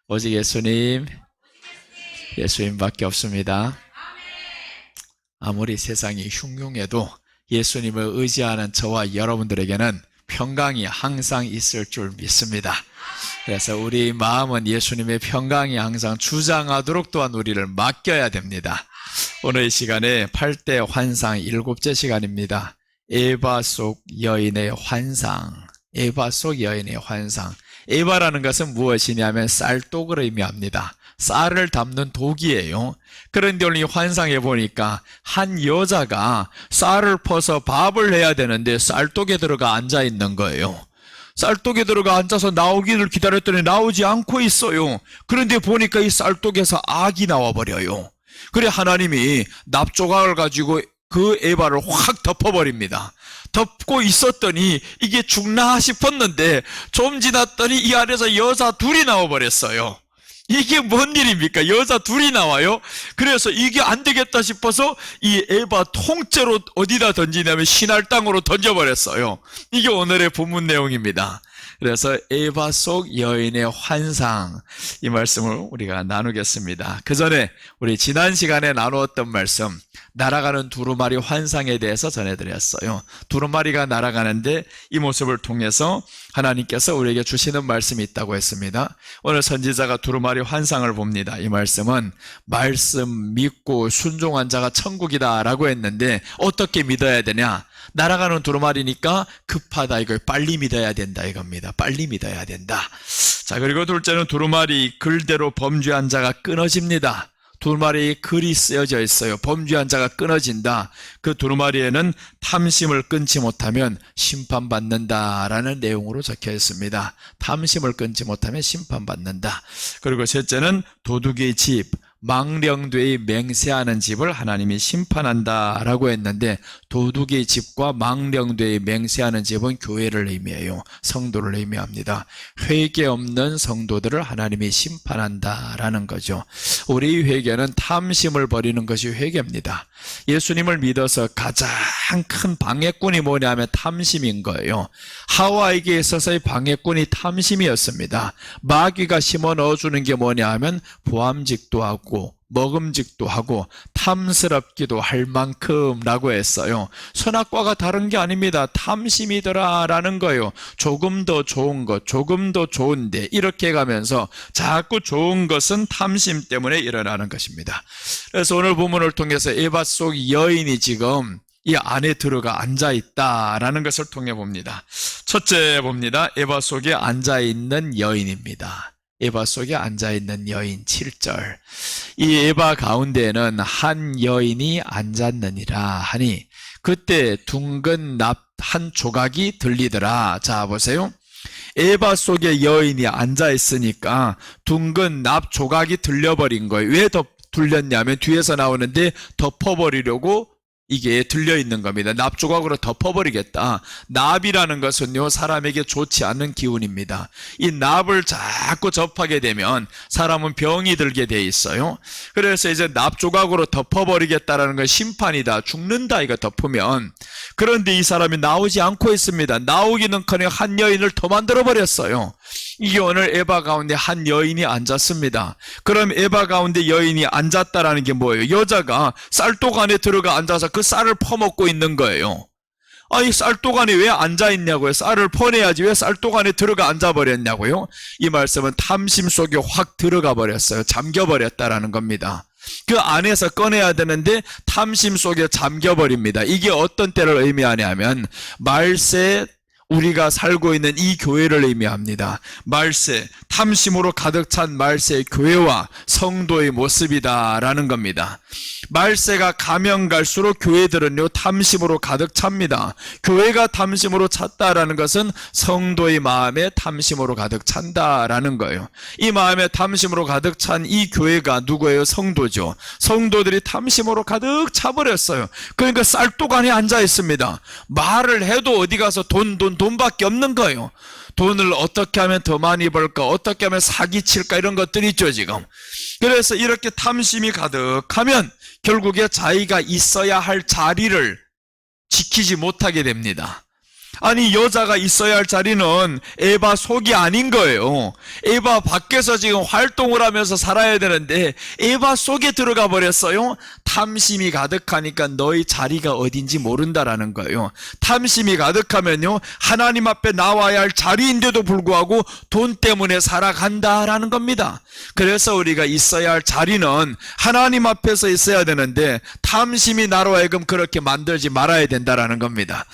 오직 예수님, 예수님밖에 없습니다. 아무리 세상이 흉흉해도 예수님을 의지하는 저와 여러분들에게는 평강이 항상 있을 줄 믿습니다. 그래서 우리 마음은 예수님의 평강이 항상 주장하도록 또한 우리를 맡겨야 됩니다. 오늘 이 시간에 8대 환상 7째 시간입니다. 에바 속 여인의 환상. 에바 속 여인의 환상. 에바라는 것은 무엇이냐면 쌀독을 의미합니다. 쌀을 담는 독이에요. 그런데 오늘 이 환상에 보니까 한 여자가 쌀을 퍼서 밥을 해야 되는데 쌀독에 들어가 앉아 있는 거예요. 쌀독에 들어가 앉아서 나오기를 기다렸더니 나오지 않고 있어요. 그런데 보니까 이 쌀독에서 악이 나와버려요. 그래 하나님이 납조각을 가지고 그 에바를 확 덮어버립니다. 덮고 있었더니 이게 죽나 싶었는데 좀 지났더니 이 안에서 여자 둘이 나와버렸어요. 이게 뭔 일입니까? 여자 둘이 나와요. 그래서 이게 안 되겠다 싶어서 이 에바 통째로 어디다 던지냐면 신할 땅으로 던져버렸어요. 이게 오늘의 본문 내용입니다. 그래서 에바 속 여인의 환상, 이 말씀을 우리가 나누겠습니다. 그 전에 우리 지난 시간에 나누었던 말씀, 날아가는 두루마리 환상에 대해서 전해드렸어요. 두루마리가 날아가는데 이 모습을 통해서 하나님께서 우리에게 주시는 말씀이 있다고 했습니다. 오늘 선지자가 두루마리 환상을 봅니다. 이 말씀은 말씀 믿고 순종한 자가 천국이다 라고 했는데 어떻게 믿어야 되냐? 날아가는 두루마리니까 급하다, 이거 빨리 믿어야 된다 이겁니다. 빨리 믿어야 된다. 자, 그리고 둘째는 두루마리 글대로 범죄한 자가 끊어집니다. 두루마리에 글이 쓰여져 있어요. 범죄한 자가 끊어진다. 그 두루마리에는 탐심을 끊지 못하면 심판받는다라는 내용으로 적혀 있습니다. 탐심을 끊지 못하면 심판받는다. 그리고 셋째는 도둑의 집, 망령되이 맹세하는 집을 하나님이 심판한다라고 했는데 도둑의 집과 망령되이 맹세하는 집은 교회를 의미해요. 성도를 의미합니다. 회개 없는 성도들을 하나님이 심판한다라는 거죠. 우리 회개는 탐심을 버리는 것이 회개입니다. 예수님을 믿어서 가장 큰 방해꾼이 뭐냐면 탐심인 거예요. 하와에게 있어서의 방해꾼이 탐심이었습니다. 마귀가 심어 넣어주는 게 뭐냐 하면 보암직도 하고 먹음직도 하고 탐스럽기도 할 만큼 라고 했어요. 선악과가 다른 게 아닙니다. 탐심이더라 라는 거예요. 조금 더 좋은 것, 조금 더 좋은데 이렇게 가면서 자꾸 좋은 것은 탐심 때문에 일어나는 것입니다. 그래서 오늘 본문을 통해서 에바 속 여인이 지금 이 안에 들어가 앉아있다라는 것을 통해 봅니다. 첫째 봅니다. 에바 속에 앉아있는 여인입니다. 에바 속에 앉아있는 여인 7절. 이 에바 가운데에는 한 여인이 앉았느니라 하니 그때 둥근 납 한 조각이 들리더라. 자 보세요. 에바 속에 여인이 앉아있으니까 둥근 납 조각이 들려버린 거예요. 왜 들렸냐면 뒤에서 나오는데 덮어버리려고 이게 들려있는 겁니다. 납조각으로 덮어버리겠다. 납이라는 것은요 사람에게 좋지 않은 기운입니다. 이 납을 자꾸 접하게 되면 사람은 병이 들게 돼 있어요. 그래서 이제 납조각으로 덮어버리겠다라는 건 심판이다, 죽는다 이거 덮으면. 그런데 이 사람이 나오지 않고 있습니다. 나오기는커녕 한 여인을 더 만들어버렸어요. 이게 오늘 에바 가운데 한 여인이 앉았습니다. 그럼 에바 가운데 여인이 앉았다라는 게 뭐예요? 여자가 쌀독 안에 들어가 앉아서 그 쌀을 퍼먹고 있는 거예요. 이 쌀독 안에 왜 앉아있냐고요? 쌀을 퍼내야지 왜 쌀독 안에 들어가 앉아버렸냐고요? 이 말씀은 탐심 속에 확 들어가 버렸어요. 잠겨버렸다라는 겁니다. 그 안에서 꺼내야 되는데 탐심 속에 잠겨버립니다. 이게 어떤 때를 의미하냐면 말세, 우리가 살고 있는 이 교회를 의미합니다. 말세, 탐심으로 가득 찬 말세의 교회와 성도의 모습이다라는 겁니다. 말세가 가면 갈수록 교회들은요 탐심으로 가득 찹니다. 교회가 탐심으로 찼다라는 것은 성도의 마음에 탐심으로 가득 찬다라는 거예요. 이 마음에 탐심으로 가득 찬 이 교회가 누구예요? 성도죠. 성도들이 탐심으로 가득 차버렸어요. 그러니까 쌀독 안에 앉아 있습니다. 말을 해도 어디 가서 돈밖에 없는 거예요. 돈을 어떻게 하면 더 많이 벌까, 어떻게 하면 사기칠까, 이런 것들이 있죠 지금. 그래서 이렇게 탐심이 가득하면 결국에 자기가 있어야 할 자리를 지키지 못하게 됩니다. 아니 여자가 있어야 할 자리는 에바 속이 아닌 거예요. 에바 밖에서 지금 활동을 하면서 살아야 되는데 에바 속에 들어가 버렸어요. 탐심이 가득하니까 너희 자리가 어딘지 모른다라는 거예요. 탐심이 가득하면요 하나님 앞에 나와야 할 자리인데도 불구하고 돈 때문에 살아간다라는 겁니다. 그래서 우리가 있어야 할 자리는 하나님 앞에서 있어야 되는데 탐심이 나로 하여금 그렇게 만들지 말아야 된다라는 겁니다.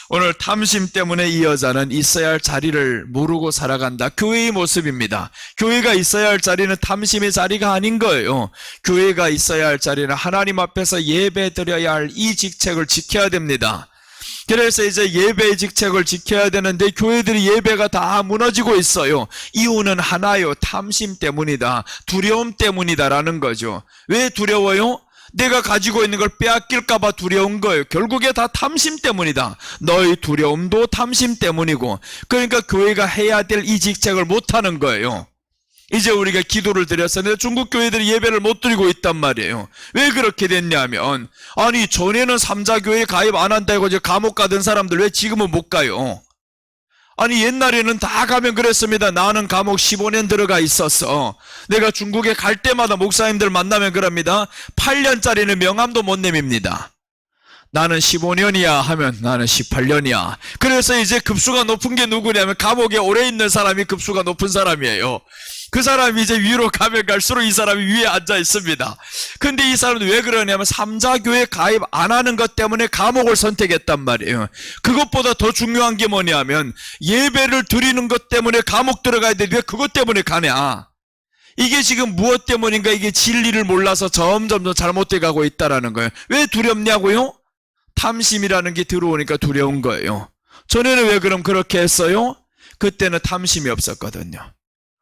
오늘 탐심 때문에 이 여자는 있어야 할 자리를 모르고 살아간다. 교회의 모습입니다. 교회가 있어야 할 자리는 탐심의 자리가 아닌 거예요. 교회가 있어야 할 자리는 하나님 앞에서 예배 드려야 할 이 직책을 지켜야 됩니다. 그래서 이제 예배의 직책을 지켜야 되는데 교회들이 예배가 다 무너지고 있어요. 이유는 하나요. 탐심 때문이다. 두려움 때문이다라는 거죠. 왜 두려워요? 내가 가지고 있는 걸 빼앗길까봐 두려운 거예요. 결국에 다 탐심 때문이다. 너의 두려움도 탐심 때문이고, 그러니까 교회가 해야 될 이 직책을 못하는 거예요. 이제 우리가 기도를 드렸었는데 중국 교회들이 예배를 못 드리고 있단 말이에요. 왜 그렇게 됐냐면, 아니 전에는 삼자교회에 가입 안 한다고 이제 감옥 가던 사람들 왜 지금은 못 가요? 아니 옛날에는 다 가면 그랬습니다. 나는 감옥 15년 들어가 있었어. 내가 중국에 갈 때마다 목사님들 만나면 그럽니다. 8년짜리는 명함도 못 내밉니다. 나는 15년이야 하면 나는 18년이야. 그래서 이제 급수가 높은 게 누구냐면 감옥에 오래 있는 사람이 급수가 높은 사람이에요. 그 사람이 이제 위로 가면 갈수록 이 사람이 위에 앉아 있습니다. 근데 이 사람은 왜 그러냐면 삼자교회 가입 안 하는 것 때문에 감옥을 선택했단 말이에요. 그것보다 더 중요한 게 뭐냐면 예배를 드리는 것 때문에 감옥 들어가야 되는데 왜 그것 때문에 가냐. 이게 지금 무엇 때문인가? 이게 진리를 몰라서 점점 더 잘못돼 가고 있다라는 거예요. 왜 두렵냐고요? 탐심이라는 게 들어오니까 두려운 거예요. 전에는 왜 그럼 그렇게 했어요? 그때는 탐심이 없었거든요.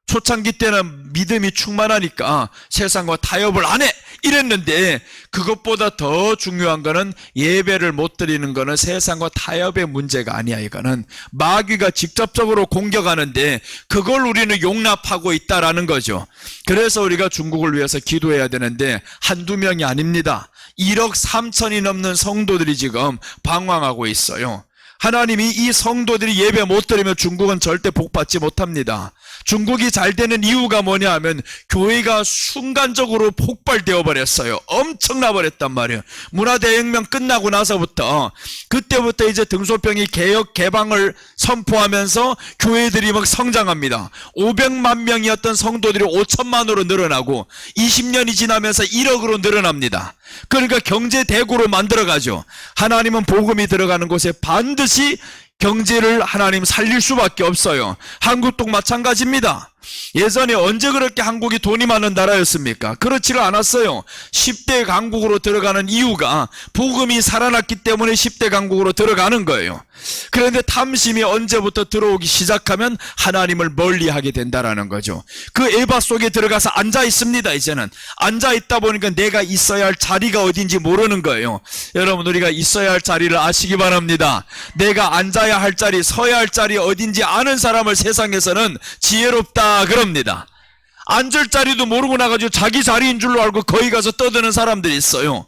초창기 때는 믿음이 충만하니까 세상과 타협을 안 해! 이랬는데 그것보다 더 중요한 거는 예배를 못 드리는 거는 세상과 타협의 문제가 아니야. 이거는 마귀가 직접적으로 공격하는데 그걸 우리는 용납하고 있다라는 거죠. 그래서 우리가 중국을 위해서 기도해야 되는데 한두 명이 아닙니다. 1억 3천이 넘는 성도들이 지금 방황하고 있어요. 하나님이 이 성도들이 예배 못 드리면 중국은 절대 복받지 못합니다. 중국이 잘 되는 이유가 뭐냐 하면 교회가 순간적으로 폭발되어 버렸어요. 엄청나 버렸단 말이에요. 문화대혁명 끝나고 나서부터 그때부터 이제 등소평이 개혁 개방을 선포하면서 교회들이 막 성장합니다. 500만 명이었던 성도들이 5천만으로 늘어나고 20년이 지나면서 1억으로 늘어납니다. 그러니까 경제 대국으로 만들어가죠. 하나님은 복음이 들어가는 곳에 반드시 경제를 하나님 살릴 수밖에 없어요. 한국도 마찬가지입니다. 예전에 언제 그렇게 한국이 돈이 많은 나라였습니까? 그렇지를 않았어요. 10대 강국으로 들어가는 이유가 복음이 살아났기 때문에 10대 강국으로 들어가는 거예요. 그런데 탐심이 언제부터 들어오기 시작하면 하나님을 멀리하게 된다라는 거죠. 그 에바 속에 들어가서 앉아 있습니다. 이제는 앉아 있다 보니까 내가 있어야 할 자리가 어딘지 모르는 거예요. 여러분 우리가 있어야 할 자리를 아시기 바랍니다. 내가 앉아야 할 자리, 서야 할 자리 어딘지 아는 사람을 세상에서는 지혜롭다 그럽니다. 앉을 자리도 모르고 나가지고 자기 자리인 줄로 알고 거기 가서 떠드는 사람들이 있어요.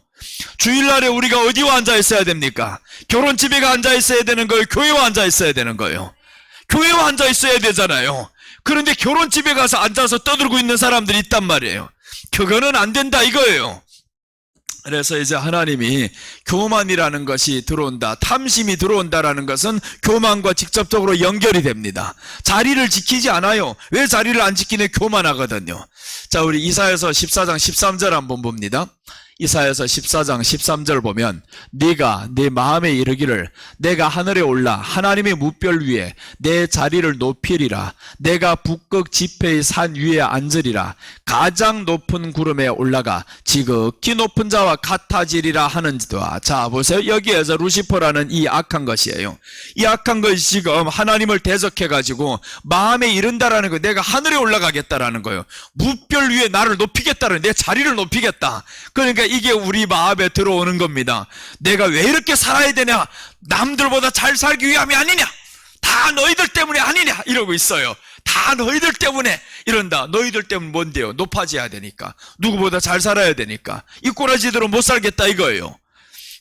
주일날에 우리가 어디와 앉아 있어야 됩니까? 결혼집에 앉아 있어야 되는 거예요? 교회와 앉아 있어야 되는 거예요? 교회와 앉아 있어야 되잖아요. 그런데 결혼집에 가서 앉아서 떠들고 있는 사람들이 있단 말이에요. 그거는 안 된다 이거예요. 그래서 이제 하나님이 교만이라는 것이 들어온다, 탐심이 들어온다라는 것은 교만과 직접적으로 연결이 됩니다. 자리를 지키지 않아요. 왜 자리를 안 지키냐? 교만하거든요. 자, 우리 이사야서 14장 13절 한번 봅니다. 이사야서 14장 13절 보면 네가 네 마음에 이르기를 내가 하늘에 올라 하나님의 무별 위에 내 자리를 높이리라. 내가 북극 지폐의 산 위에 앉으리라. 가장 높은 구름에 올라가 지극히 높은 자와 같아지리라 하는지도다. 자 보세요. 여기에서 루시퍼라는 이 악한 것이에요. 이 악한 것이 지금 하나님을 대적해가지고 마음에 이른다라는 거, 내가 하늘에 올라가겠다라는 거예요. 무별 위에 나를 높이겠다는, 내 자리를 높이겠다. 그러니까 이게 우리 마음에 들어오는 겁니다. 내가 왜 이렇게 살아야 되냐? 남들보다 잘 살기 위함이 아니냐? 다 너희들 때문에 아니냐? 이러고 있어요. 다 너희들 때문에 이런다. 너희들 때문에 뭔데요? 높아져야 되니까. 누구보다 잘 살아야 되니까. 이 꼬라지들은 못 살겠다 이거예요.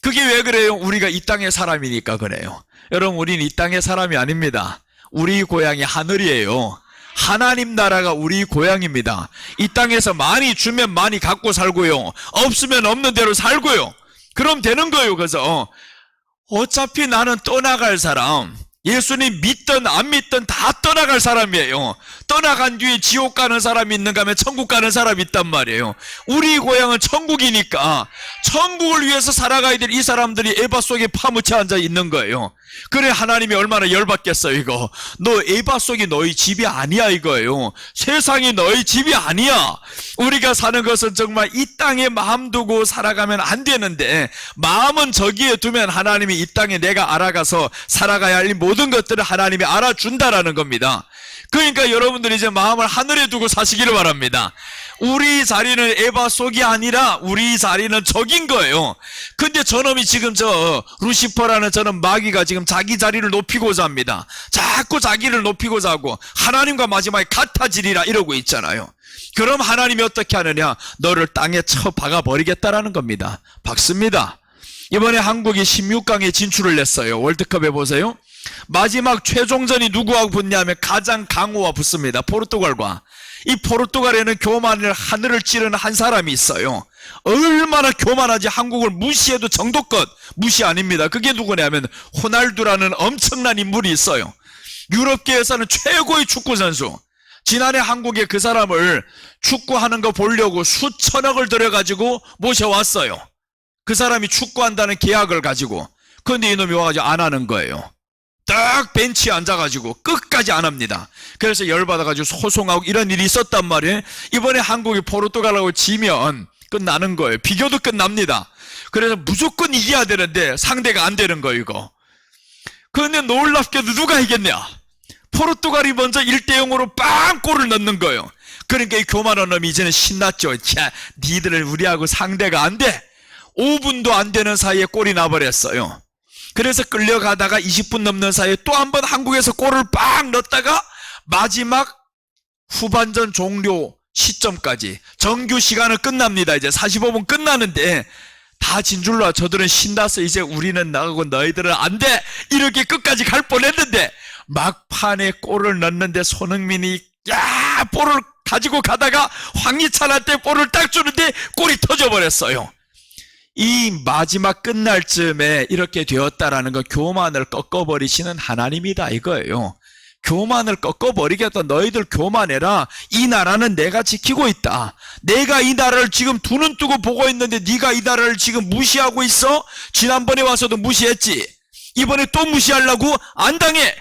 그게 왜 그래요? 우리가 이 땅의 사람이니까 그래요. 여러분, 우리는 이 땅의 사람이 아닙니다. 우리 고향이 하늘이에요. 하나님 나라가 우리 고향입니다. 이 땅에서 많이 주면 많이 갖고 살고요, 없으면 없는 대로 살고요, 그럼 되는 거예요. 그래서 어차피 나는 떠나갈 사람, 예수님 믿든 안 믿든 다 떠나갈 사람이에요. 떠나간 뒤에 지옥 가는 사람이 있는가 하면 천국 가는 사람이 있단 말이에요. 우리 고향은 천국이니까 천국을 위해서 살아가야 될 이 사람들이 에바 속에 파묻혀 앉아 있는 거예요. 그래, 하나님이 얼마나 열받겠어요. 이거 너 에바 속이 너희 집이 아니야 이거예요. 세상이 너희 집이 아니야. 우리가 사는 것은 정말 이 땅에 마음 두고 살아가면 안 되는데, 마음은 저기에 두면 하나님이 이 땅에 내가 알아가서 살아가야 할 모든 것들을 하나님이 알아준다라는 겁니다. 그러니까 여러분들이 이제 마음을 하늘에 두고 사시기를 바랍니다. 우리 자리는 에바 속이 아니라 우리 자리는 적인 거예요. 근데 저놈이 지금 루시퍼라는 저는 마귀가 지금 자기 자리를 높이고자 합니다. 자꾸 자기를 높이고자 하고 하나님과 마지막에 같아지리라 이러고 있잖아요. 그럼 하나님이 어떻게 하느냐? 너를 땅에 쳐 박아 버리겠다라는 겁니다. 박습니다. 이번에 한국이 16강에 진출을 했어요. 월드컵에 보세요. 마지막 최종전이 누구하고 붙냐면 가장 강호와 붙습니다. 포르투갈과. 이 포르투갈에는 교만을 하늘을 찌르는 한 사람이 있어요. 얼마나 교만하지, 한국을 무시해도 정도껏 무시 아닙니다. 그게 누구냐면 호날두라는 엄청난 인물이 있어요. 유럽계에서는 최고의 축구 선수. 지난해 한국에 그 사람을 축구하는 거 보려고 수천억을 들여가지고 모셔왔어요. 그 사람이 축구한다는 계약을 가지고. 그런데 이놈이 와가지고 안 하는 거예요. 딱 벤치에 앉아가지고 끝까지 안 합니다. 그래서 열받아가지고 소송하고 이런 일이 있었단 말이에요. 이번에 한국이 포르투갈하고 지면 끝나는 거예요. 비교도 끝납니다. 그래서 무조건 이겨야 되는데 상대가 안 되는 거예요, 이거. 그런데 놀랍게도 누가 이겼냐? 포르투갈이 먼저 1대0으로 빵 골을 넣는 거예요. 그러니까 이 교만한 놈이 이제는 신났죠. 자, 니들은 우리하고 상대가 안 돼. 5분도 안 되는 사이에 골이 나버렸어요. 그래서 끌려가다가 20분 넘는 사이에 또 한 번 한국에서 골을 빵 넣었다가 마지막 후반전 종료 시점까지 정규 시간은 끝납니다. 이제 45분 끝나는데 다 진줄로 저들은 신나서 이제 우리는 나가고 너희들은 안 돼, 이렇게 끝까지 갈 뻔했는데 막판에 골을 넣는데 손흥민이 볼을 가지고 가다가 황희찬한테 볼을 딱 주는데 골이 터져버렸어요. 이 마지막 끝날 즈음에 이렇게 되었다라는 거, 교만을 꺾어버리시는 하나님이다 이거예요. 교만을 꺾어버리겠다. 너희들 교만해라. 이 나라는 내가 지키고 있다. 내가 이 나라를 지금 두 눈 뜨고 보고 있는데 네가 이 나라를 지금 무시하고 있어? 지난번에 와서도 무시했지. 이번에 또 무시하려고? 안 당해.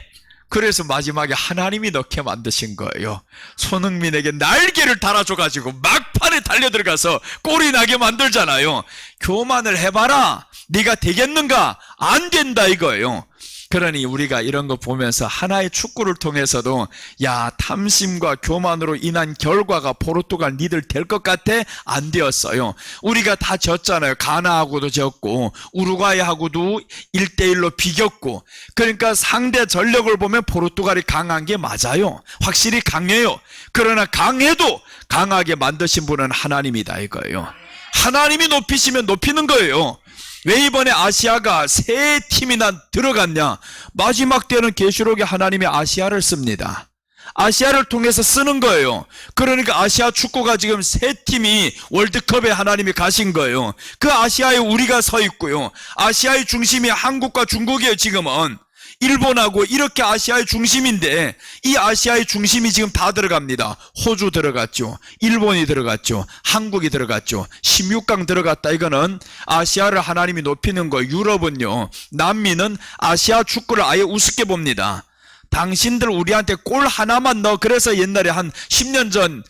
그래서 마지막에 하나님이 넣게 만드신 거예요. 손흥민에게 날개를 달아줘가지고 막판에 달려들어가서 골이 나게 만들잖아요. 교만을 해봐라. 네가 되겠는가? 안 된다 이거예요. 그러니 우리가 이런 거 보면서 하나의 축구를 통해서도 야, 탐심과 교만으로 인한 결과가 포르투갈 니들 될 것 같아? 안 되었어요. 우리가 다 졌잖아요. 가나하고도 졌고 우루과이하고도 1대1로 비겼고. 그러니까 상대 전력을 보면 포르투갈이 강한 게 맞아요. 확실히 강해요. 그러나 강해도 강하게 만드신 분은 하나님이다 이거예요. 하나님이 높이시면 높이는 거예요. 왜 이번에 아시아가 세 팀이나 들어갔냐? 마지막 때는 계시록에 하나님이 아시아를 씁니다. 아시아를 통해서 쓰는 거예요. 그러니까 아시아 축구가 지금 세 팀이 월드컵에 하나님이 가신 거예요. 그 아시아에 우리가 서 있고요. 아시아의 중심이 한국과 중국이에요. 지금은 일본하고 이렇게 아시아의 중심인데 이 아시아의 중심이 지금 다 들어갑니다. 호주 들어갔죠. 일본이 들어갔죠. 한국이 들어갔죠. 16강 들어갔다. 이거는 아시아를 하나님이 높이는 거예요. 유럽은요, 남미는 아시아 축구를 아예 우습게 봅니다. 당신들 우리한테 골 하나만 넣어. 그래서 옛날에 한 10년 전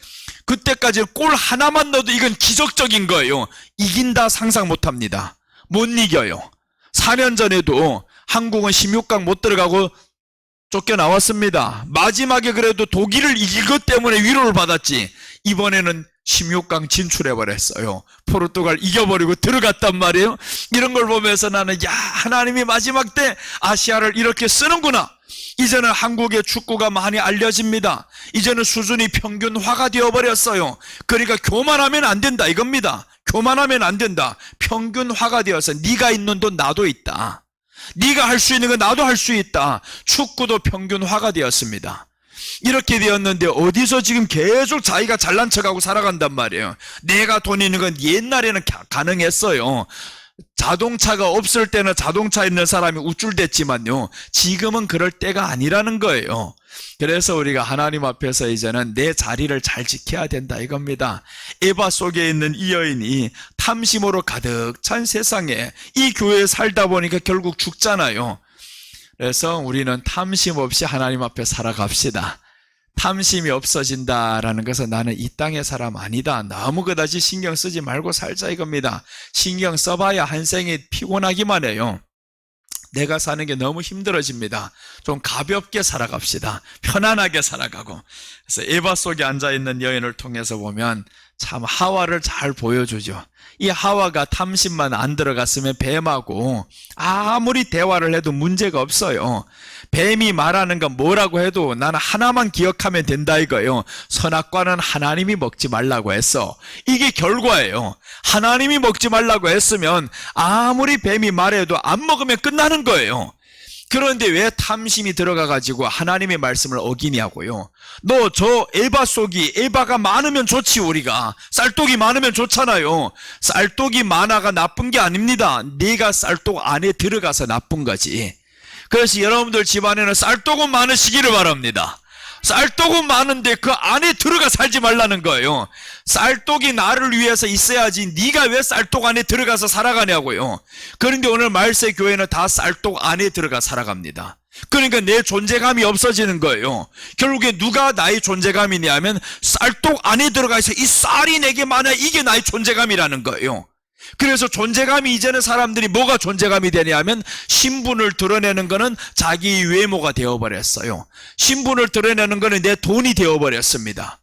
그때까지 골 하나만 넣어도 이건 기적적인 거예요. 이긴다 상상 못합니다. 못 이겨요. 4년 전에도 한국은 16강 못 들어가고 쫓겨나왔습니다. 마지막에 그래도 독일을 이긴 것 때문에 위로를 받았지. 이번에는 16강 진출해버렸어요. 포르투갈 이겨버리고 들어갔단 말이에요. 이런 걸 보면서 나는 야, 하나님이 마지막 때 아시아를 이렇게 쓰는구나. 이제는 한국의 축구가 많이 알려집니다. 이제는 수준이 평균화가 되어버렸어요. 그러니까 교만하면 안 된다 이겁니다. 교만하면 안 된다. 평균화가 되어서 네가 있는 돈 나도 있다. 네가 할 수 있는 건 나도 할 수 있다. 축구도 평균화가 되었습니다. 이렇게 되었는데 어디서 지금 계속 자기가 잘난 척하고 살아간단 말이에요. 내가 돈 있는 건 옛날에는 가능했어요. 자동차가 없을 때는 자동차 있는 사람이 우쭐댔지만요, 지금은 그럴 때가 아니라는 거예요. 그래서 우리가 하나님 앞에서 이제는 내 자리를 잘 지켜야 된다 이겁니다. 에바 속에 있는 이 여인이 탐심으로 가득 찬 세상에 이 교회에 살다 보니까 결국 죽잖아요. 그래서 우리는 탐심 없이 하나님 앞에 살아갑시다. 탐심이 없어진다라는 것은 나는 이 땅의 사람 아니다, 너무 그다지 신경 쓰지 말고 살자 이겁니다. 신경 써봐야 한 생이 피곤하기만 해요. 내가 사는 게 너무 힘들어집니다. 좀 가볍게 살아갑시다. 편안하게 살아가고. 그래서 에바 속에 앉아있는 여인을 통해서 보면 참 하와를 잘 보여주죠. 이 하와가 탐심만 안 들어갔으면 뱀하고 아무리 대화를 해도 문제가 없어요. 뱀이 말하는 건 뭐라고 해도 나는 하나만 기억하면 된다 이거예요. 선악과는 하나님이 먹지 말라고 했어. 이게 결과예요. 하나님이 먹지 말라고 했으면 아무리 뱀이 말해도 안 먹으면 끝나는 거예요. 그런데 왜 탐심이 들어가가지고 하나님의 말씀을 어기냐고요. 너 저 에바 속이, 에바가 많으면 좋지. 우리가 쌀독이 많으면 좋잖아요. 쌀독이 많아가 나쁜 게 아닙니다. 네가 쌀독 안에 들어가서 나쁜 거지. 그래서 여러분들 집안에는 쌀독은 많으시기를 바랍니다. 쌀독은 많은데 그 안에 들어가 살지 말라는 거예요. 쌀독이 나를 위해서 있어야지 네가 왜 쌀독 안에 들어가서 살아가냐고요. 그런데 오늘 말세 교회는 다 쌀독 안에 들어가 살아갑니다. 그러니까 내 존재감이 없어지는 거예요. 결국에 누가 나의 존재감이냐면 쌀독 안에 들어가 있어 이 쌀이 내게 많아, 이게 나의 존재감이라는 거예요. 그래서 존재감이, 이제는 사람들이 뭐가 존재감이 되냐면 신분을 드러내는 거는 자기 외모가 되어버렸어요. 신분을 드러내는 거는 내 돈이 되어버렸습니다.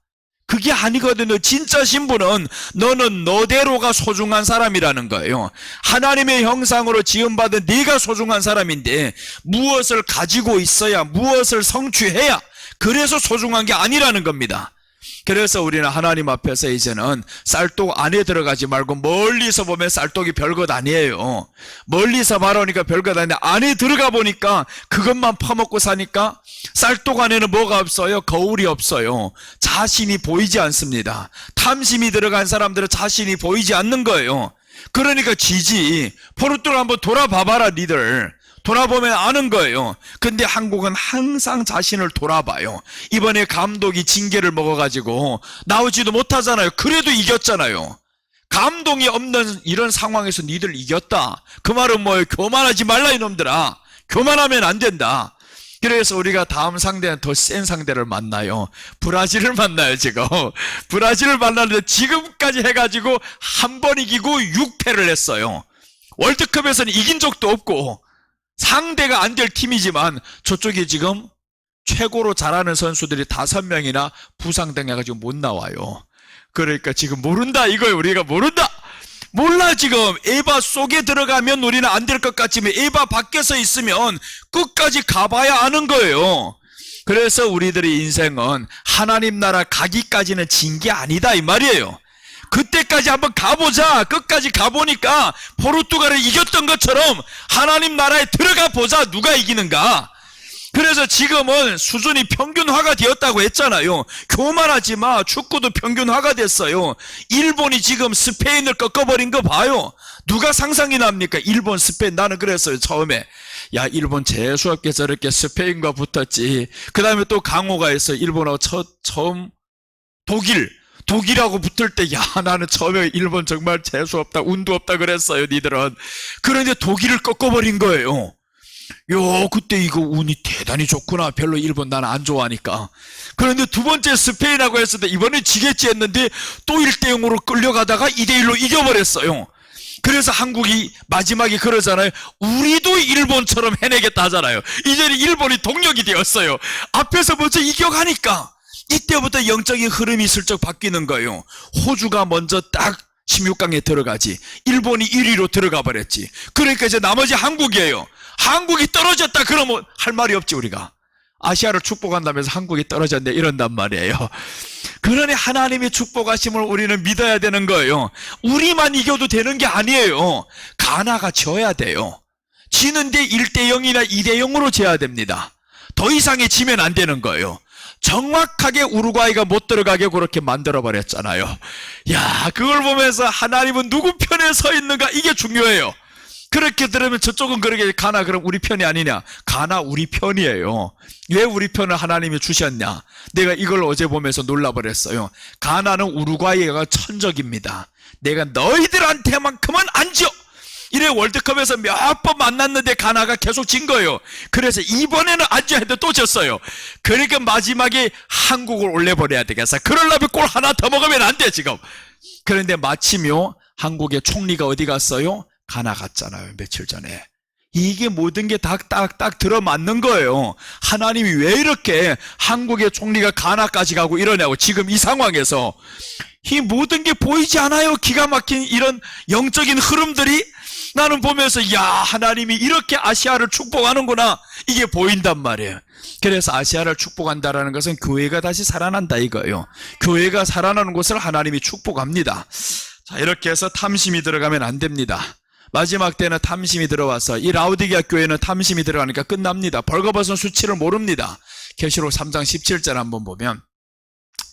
그게 아니거든요. 진짜 신분은 너는 너대로가 소중한 사람이라는 거예요. 하나님의 형상으로 지음받은 네가 소중한 사람인데 무엇을 가지고 있어야, 무엇을 성취해야, 그래서 소중한 게 아니라는 겁니다. 그래서 우리는 하나님 앞에서 이제는 쌀독 안에 들어가지 말고 멀리서 보면 쌀독이 별것 아니에요. 멀리서 바라보니까 별것 아닌데 안에 들어가 보니까 그것만 퍼먹고 사니까 쌀독 안에는 뭐가 없어요? 거울이 없어요. 자신이 보이지 않습니다. 탐심이 들어간 사람들은 자신이 보이지 않는 거예요. 그러니까 지지. 포르투갈 한번 돌아봐봐라 니들. 돌아보면 아는 거예요. 근데 한국은 항상 자신을 돌아봐요. 이번에 감독이 징계를 먹어가지고 나오지도 못하잖아요. 그래도 이겼잖아요. 감동이 없는 이런 상황에서 니들 이겼다. 그 말은 뭐예요? 교만하지 말라 이놈들아. 교만하면 안 된다. 그래서 우리가 다음 상대는 더 센 상대를 만나요. 브라질을 만나요. 지금 브라질을 만나는데 지금까지 해가지고 한 번 이기고 6패를 했어요. 월드컵에서는 이긴 적도 없고 상대가 안 될 팀이지만 저쪽에 지금 최고로 잘하는 선수들이 5명이나 부상당해가지고 못 나와요. 그러니까 지금 모른다 이거예요. 우리가 모른다. 몰라. 지금 에바 속에 들어가면 우리는 안 될 것 같지만 에바 밖에서 있으면 끝까지 가봐야 아는 거예요. 그래서 우리들의 인생은 하나님 나라 가기까지는 진 게 아니다 이 말이에요. 그때까지 한번 가보자. 끝까지 가보니까 포르투갈을 이겼던 것처럼 하나님 나라에 들어가 보자. 누가 이기는가. 그래서 지금은 수준이 평균화가 되었다고 했잖아요. 교만하지 마. 축구도 평균화가 됐어요. 일본이 지금 스페인을 꺾어버린 거 봐요. 누가 상상이 납니까? 일본, 스페인. 나는 그랬어요 처음에. 야, 일본 재수없게 저렇게 스페인과 붙었지. 그 다음에 또 강호가 있어. 일본하고 처음 독일하고 붙을 때, 야, 나는 처음에 일본 정말 재수없다, 운도 없다 그랬어요, 니들은. 그런데 독일을 꺾어버린 거예요. 그때 이거 운이 대단히 좋구나. 별로 일본 나는 안 좋아하니까. 그런데 두 번째 스페인하고 했을 때 이번에 지겠지 했는데 또 1대0으로 끌려가다가 2대1로 이겨버렸어요. 그래서 한국이 마지막에 그러잖아요. 우리도 일본처럼 해내겠다 하잖아요. 이제는 일본이 동력이 되었어요. 앞에서 먼저 이겨가니까. 이때부터 영적인 흐름이 슬쩍 바뀌는 거예요. 호주가 먼저 딱 16강에 들어가지. 일본이 1위로 들어가 버렸지. 그러니까 이제 나머지 한국이에요. 한국이 떨어졌다 그러면 할 말이 없지. 우리가 아시아를 축복한다면서 한국이 떨어졌네 이런단 말이에요. 그러니 하나님의 축복하심을 우리는 믿어야 되는 거예요. 우리만 이겨도 되는 게 아니에요. 가나가 져야 돼요. 지는데 1대0이나 2대0으로 져야 됩니다. 더 이상의 지면 안 되는 거예요. 정확하게 우루과이가 못 들어가게 그렇게 만들어버렸잖아요. 야, 그걸 보면서 하나님은 누구 편에 서 있는가, 이게 중요해요. 그렇게 들으면 저쪽은 그러게, 가나 그럼 우리 편이 아니냐? 가나 우리 편이에요. 왜 우리 편을 하나님이 주셨냐? 내가 이걸 어제 보면서 놀라버렸어요. 가나는 우루과이가 천적입니다. 내가 너희들한테만큼은 안 져! 이래 월드컵에서 몇 번 만났는데 가나가 계속 진 거예요. 그래서 이번에는 안 져 했는데 또 졌어요. 그러니까 마지막에 한국을 올려버려야 되겠어. 그러려면 골 하나 더 먹으면 안 돼, 지금. 그런데 마침요, 한국의 총리가 어디 갔어요? 가나 갔잖아요, 며칠 전에. 이게 모든 게 딱 들어맞는 거예요. 하나님이 왜 이렇게 한국의 총리가 가나까지 가고 이러냐고, 지금 이 상황에서. 이 모든 게 보이지 않아요? 기가 막힌 이런 영적인 흐름들이 나는 보면서, 야, 하나님이 이렇게 아시아를 축복하는구나, 이게 보인단 말이에요. 그래서 아시아를 축복한다라는 것은 교회가 다시 살아난다 이거예요. 교회가 살아나는 곳을 하나님이 축복합니다. 자, 이렇게 해서 탐심이 들어가면 안 됩니다. 마지막 때는 탐심이 들어와서, 이 라우디게아 교회는 탐심이 들어가니까 끝납니다. 벌거벗은 수치를 모릅니다. 계시록 3장 17절 한번 보면,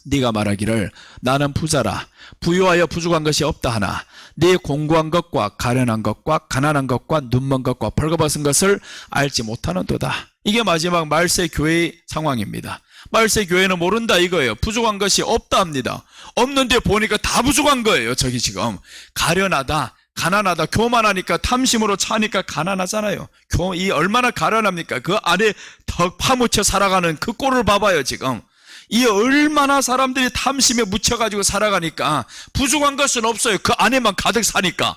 네가 말하기를 나는 부자라, 부유하여 부족한 것이 없다 하나 네 공고한 것과 가련한 것과 가난한 것과 눈먼 것과 벌거벗은 것을 알지 못하는도다. 이게 마지막 말세 교회의 상황입니다. 말세 교회는 모른다 이거예요. 부족한 것이 없다 합니다. 없는데 보니까 다 부족한 거예요. 저기 지금 가련하다, 가난하다, 교만하니까, 탐심으로 차니까 가난하잖아요. 이 얼마나 가련합니까? 그 안에 더 파묻혀 살아가는 그 꼴을 봐봐요. 지금 이 얼마나 사람들이 탐심에 묻혀가지고 살아가니까 부족한 것은 없어요. 그 안에만 가득 사니까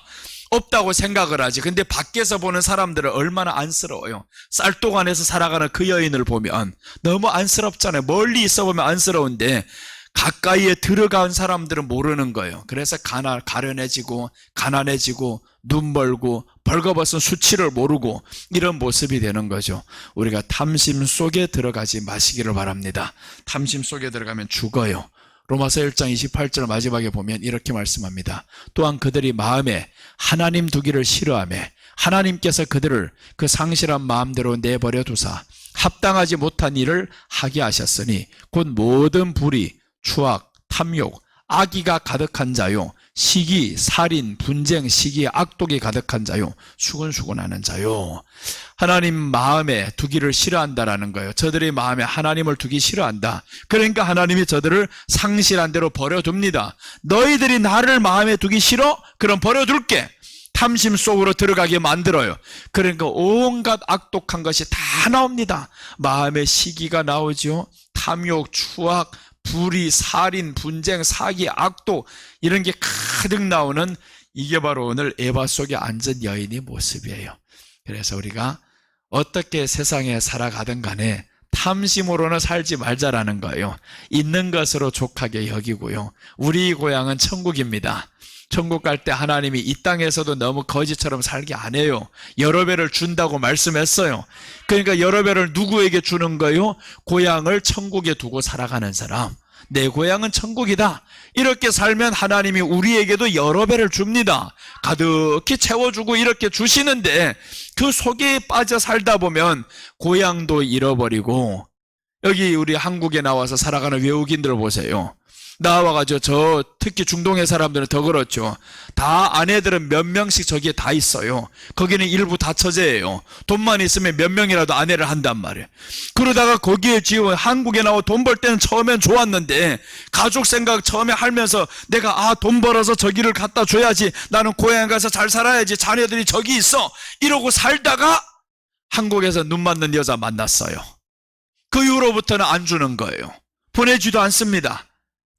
없다고 생각을 하지. 근데 밖에서 보는 사람들은 얼마나 안쓰러워요. 쌀독 안에서 살아가는 그 여인을 보면 너무 안쓰럽잖아요. 멀리 있어 보면 안쓰러운데 가까이에 들어간 사람들은 모르는 거예요. 그래서 가련해지고 가난해지고 눈 멀고 벌거벗은 수치를 모르고 이런 모습이 되는 거죠. 우리가 탐심 속에 들어가지 마시기를 바랍니다. 탐심 속에 들어가면 죽어요. 로마서 1장 28절 마지막에 보면 이렇게 말씀합니다. 또한 그들이 마음에 하나님 두기를 싫어하며 하나님께서 그들을 그 상실한 마음대로 내버려 두사 합당하지 못한 일을 하게 하셨으니 곧 모든 불의, 추악, 탐욕, 악의가 가득한 자요, 시기, 살인, 분쟁, 시기, 악독이 가득한 자요, 수근수근하는 자요. 하나님 마음에 두기를 싫어한다라는 거예요. 저들의 마음에 하나님을 두기 싫어한다. 그러니까 하나님이 저들을 상실한 대로 버려둡니다. 너희들이 나를 마음에 두기 싫어? 그럼 버려둘게. 탐심 속으로 들어가게 만들어요. 그러니까 온갖 악독한 것이 다 나옵니다. 마음에 시기가 나오죠. 탐욕, 추악, 불의, 살인, 분쟁, 사기, 악독, 이런 게 가득 나오는, 이게 바로 오늘 에바 속에 앉은 여인의 모습이에요. 그래서 우리가 어떻게 세상에 살아가든 간에 탐심으로는 살지 말자라는 거예요. 있는 것으로 족하게 여기고요. 우리 고향은 천국입니다. 천국 갈 때 하나님이 이 땅에서도 너무 거지처럼 살게 안 해요. 여러 배를 준다고 말씀했어요. 그러니까 여러 배를 누구에게 주는 거예요? 고향을 천국에 두고 살아가는 사람. 내 고향은 천국이다. 이렇게 살면 하나님이 우리에게도 여러 배를 줍니다. 가득히 채워주고 이렇게 주시는데 그 속에 빠져 살다 보면 고향도 잃어버리고, 여기 우리 한국에 나와서 살아가는 외국인들 보세요. 나와가지고 특히 중동의 사람들은 더 그렇죠. 다 아내들은 몇 명씩 저기에 다 있어요. 거기는 일부 다 처제예요. 돈만 있으면 몇 명이라도 아내를 한단 말이에요. 그러다가 거기에 지금 한국에 나와 돈 벌 때는 처음엔 좋았는데 가족 생각 처음에 하면서 내가 돈 벌어서 저기를 갖다 줘야지, 나는 고향에 가서 잘 살아야지, 자녀들이 저기 있어, 이러고 살다가 한국에서 눈 맞는 여자 만났어요. 그 이후로부터는 안 주는 거예요. 보내지도 않습니다.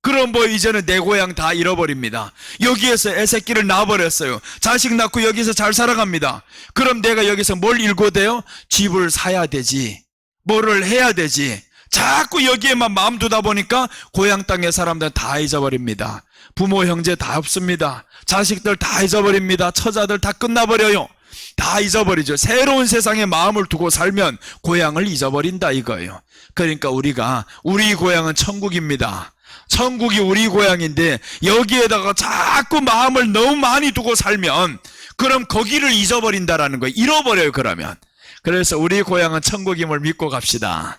그럼 이제는 내 고향 다 잃어버립니다. 여기에서 애새끼를 낳아버렸어요. 자식 낳고 여기서 잘 살아갑니다. 그럼 내가 여기서 뭘 일궈대요? 집을 사야 되지, 뭐를 해야 되지. 자꾸 여기에만 마음 두다 보니까 고향 땅의 사람들은 다 잊어버립니다. 부모 형제 다 없습니다. 자식들 다 잊어버립니다. 처자들 다 끝나버려요. 다 잊어버리죠. 새로운 세상에 마음을 두고 살면 고향을 잊어버린다 이거예요. 그러니까 우리 고향은 천국입니다. 천국이 우리 고향인데 여기에다가 자꾸 마음을 너무 많이 두고 살면 그럼 거기를 잊어버린다라는 거예요. 잃어버려요, 그러면. 그래서 우리 고향은 천국임을 믿고 갑시다.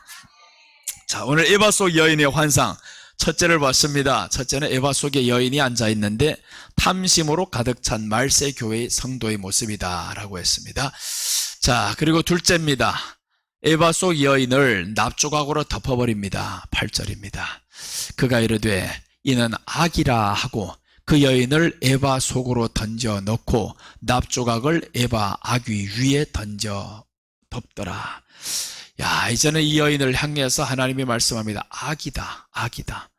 자, 오늘 에바 속 여인의 환상. 첫째를 봤습니다. 첫째는 에바 속에 여인이 앉아있는데 탐심으로 가득 찬 말세 교회의 성도의 모습이다 라고 했습니다. 자, 그리고 둘째입니다. 에바 속 여인을 납조각으로 덮어버립니다. 8절입니다. 그가 이르되 이는 악이라 하고 그 여인을 에바 속으로 던져 넣고 납조각을 에바 아귀 위에 던져 덮더라. 야, 이제는 이 여인을 향해서 하나님이 말씀합니다. 악이다, 악이다.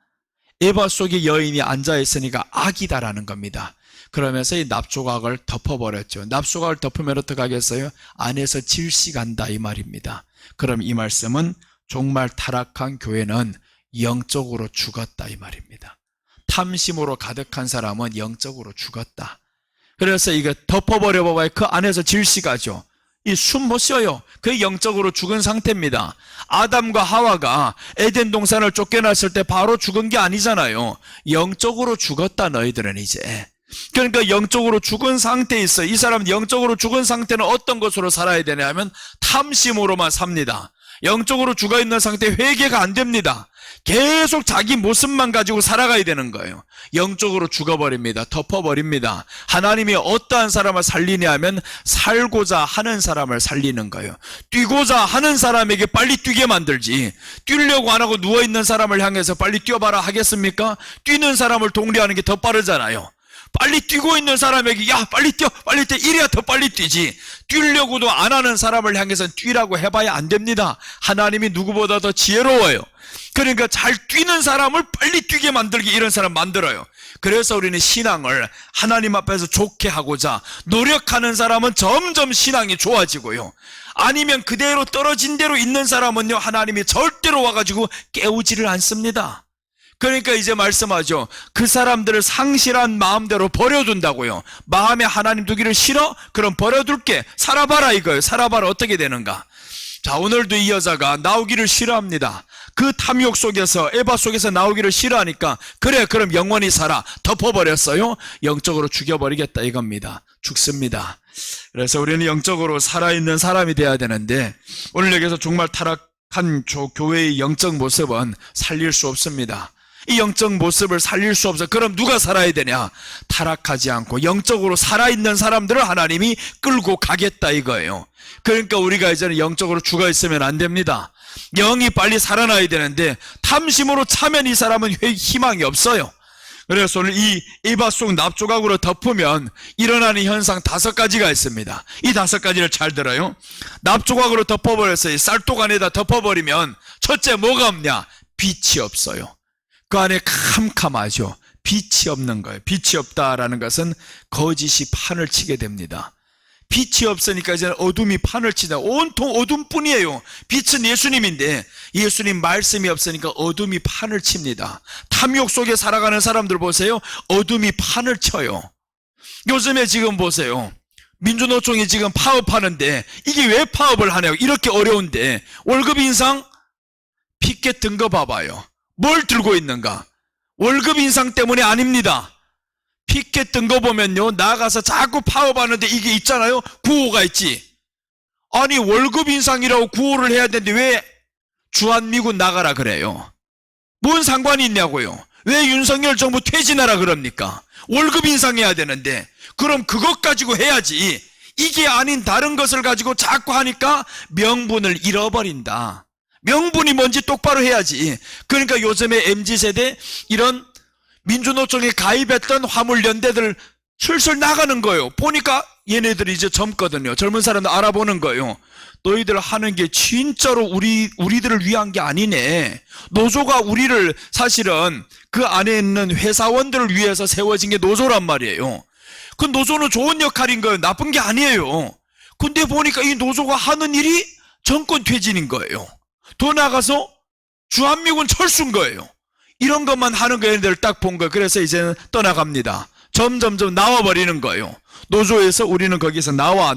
에바 속에 여인이 앉아있으니까 악이다라는 겁니다. 그러면서 이 납조각을 덮어버렸죠. 납조각을 덮으면 어떻게 하겠어요? 안에서 질식한다 이 말입니다. 그럼 이 말씀은 정말 타락한 교회는 영적으로 죽었다 이 말입니다. 탐심으로 가득한 사람은 영적으로 죽었다. 그래서 이거 덮어버려 봐봐요. 그 안에서 질식하죠. 이 숨 못 쉬어요. 그게 영적으로 죽은 상태입니다. 아담과 하와가 에덴 동산을 쫓겨났을 때 바로 죽은 게 아니잖아요. 영적으로 죽었다 너희들은 이제. 그러니까 영적으로 죽은 상태에 있어요. 이 사람은 영적으로 죽은 상태는 어떤 것으로 살아야 되냐 하면 탐심으로만 삽니다. 영적으로 죽어있는 상태에 회개가 안 됩니다. 계속 자기 모습만 가지고 살아가야 되는 거예요. 영적으로 죽어버립니다. 덮어버립니다. 하나님이 어떠한 사람을 살리냐 하면 살고자 하는 사람을 살리는 거예요. 뛰고자 하는 사람에게 빨리 뛰게 만들지, 뛰려고 안 하고 누워있는 사람을 향해서 빨리 뛰어봐라 하겠습니까? 뛰는 사람을 동리하는 게 더 빠르잖아요. 빨리 뛰고 있는 사람에게 야 빨리 뛰어 빨리 뛰어 이래야 더 빨리 뛰지, 뛰려고도 안 하는 사람을 향해서 뛰라고 해봐야 안 됩니다. 하나님이 누구보다 더 지혜로워요. 그러니까 잘 뛰는 사람을 빨리 뛰게 만들기, 이런 사람 만들어요. 그래서 우리는 신앙을 하나님 앞에서 좋게 하고자 노력하는 사람은 점점 신앙이 좋아지고요, 아니면 그대로 떨어진 대로 있는 사람은요 하나님이 절대로 와가지고 깨우지를 않습니다. 그러니까 이제 말씀하죠. 그 사람들을 상실한 마음대로 버려둔다고요. 마음에 하나님 두기를 싫어? 그럼 버려둘게. 살아봐라 이거예요. 살아봐라. 어떻게 되는가. 자, 오늘도 이 여자가 나오기를 싫어합니다. 그 탐욕 속에서, 에바 속에서 나오기를 싫어하니까 그래 그럼 영원히 살아. 덮어버렸어요. 영적으로 죽여버리겠다 이겁니다. 죽습니다. 그래서 우리는 영적으로 살아있는 사람이 돼야 되는데, 오늘 여기서 정말 타락한 교회의 영적 모습은 살릴 수 없습니다. 이 영적 모습을 살릴 수 없어. 그럼 누가 살아야 되냐? 타락하지 않고 영적으로 살아있는 사람들을 하나님이 끌고 가겠다 이거예요. 그러니까 우리가 이제는 영적으로 죽어 있으면 안 됩니다. 영이 빨리 살아나야 되는데 탐심으로 차면 이 사람은 희망이 없어요. 그래서 오늘 이 에바 속 납조각으로 덮으면 일어나는 현상 5가지가 있습니다. 이 5가지를 잘 들어요. 납조각으로 덮어버렸어요. 쌀독 안에다 덮어버리면 첫째 뭐가 없냐? 빛이 없어요. 그 안에 캄캄하죠. 빛이 없는 거예요. 빛이 없다라는 것은 거짓이 판을 치게 됩니다. 빛이 없으니까 이제 어둠이 판을 치다. 온통 어둠뿐이에요. 빛은 예수님인데 예수님 말씀이 없으니까 어둠이 판을 칩니다. 탐욕 속에 살아가는 사람들 보세요. 어둠이 판을 쳐요. 요즘에 지금 보세요. 민주노총이 지금 파업하는데 이게 왜 파업을 하냐고. 이렇게 어려운데 월급 인상? 피켓 든 거 봐봐요. 뭘 들고 있는가? 월급 인상 때문이 아닙니다. 피켓 든 거 보면요, 나가서 자꾸 파업하는데 이게 있잖아요. 구호가 있지. 아니 월급 인상이라고 구호를 해야 되는데 왜 주한미군 나가라 그래요? 뭔 상관이 있냐고요. 왜 윤석열 정부 퇴진하라 그럽니까? 월급 인상해야 되는데. 그럼 그것 가지고 해야지. 이게 아닌 다른 것을 가지고 자꾸 하니까 명분을 잃어버린다. 명분이 뭔지 똑바로 해야지. 그러니까 요즘에 MZ세대 이런 민주노총에 가입했던 화물연대들 슬슬 나가는 거예요. 보니까 얘네들이 이제 젊거든요. 젊은 사람들 알아보는 거예요. 너희들 하는 게 진짜로 우리들을 위한 게 아니네. 노조가 우리를 사실은 그 안에 있는 회사원들을 위해서 세워진 게 노조란 말이에요. 그 노조는 좋은 역할인 거예요. 나쁜 게 아니에요. 근데 보니까 이 노조가 하는 일이 정권 퇴진인 거예요. 더 나가서 주한미군 철수인 거예요. 이런 것만 하는 거 얘네들 딱 본 거예요. 그래서 이제는 떠나갑니다. 점점점 나와버리는 거예요. 노조에서 우리는 거기서 나와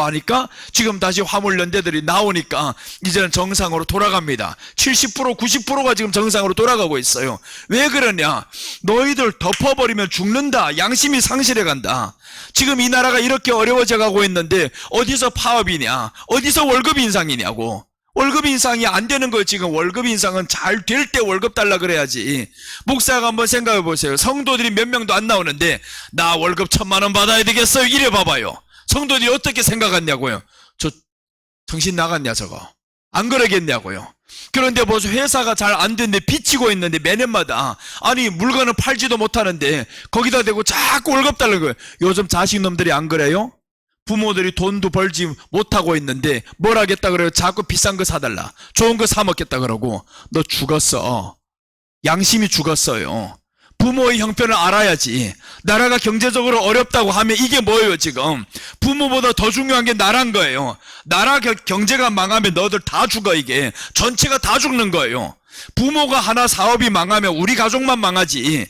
하니까 지금 다시 화물연대들이 나오니까 이제는 정상으로 돌아갑니다. 70% 90%가 지금 정상으로 돌아가고 있어요. 왜 그러냐? 너희들 덮어버리면 죽는다. 양심이 상실해 간다. 지금 이 나라가 이렇게 어려워져 가고 있는데 어디서 파업이냐? 어디서 월급 인상이냐고. 월급 인상이 안 되는 거예요. 지금 월급 인상은 잘 될 때 월급 달라 그래야지. 목사가 한번 생각해 보세요. 성도들이 몇 명도 안 나오는데 나 월급 1,000만 원 받아야 되겠어요. 이래 봐봐요. 성도들이 어떻게 생각하냐고요. 저 정신 나갔냐 저거. 안 그러겠냐고요. 그런데 벌써 회사가 잘 안 되는데 비치고 있는데 매년마다 아니 물건을 팔지도 못하는데 거기다 대고 자꾸 월급 달라는 거예요. 요즘 자식놈들이 안 그래요? 부모들이 돈도 벌지 못하고 있는데 뭘 하겠다 그래요? 자꾸 비싼 거 사달라. 좋은 거 사 먹겠다 그러고. 너 죽었어. 양심이 죽었어요. 부모의 형편을 알아야지. 나라가 경제적으로 어렵다고 하면 이게 뭐예요 지금? 부모보다 더 중요한 게 나란 거예요. 나라 경제가 망하면 너들 다 죽어. 이게 전체가 다 죽는 거예요. 부모가 하나 사업이 망하면 우리 가족만 망하지.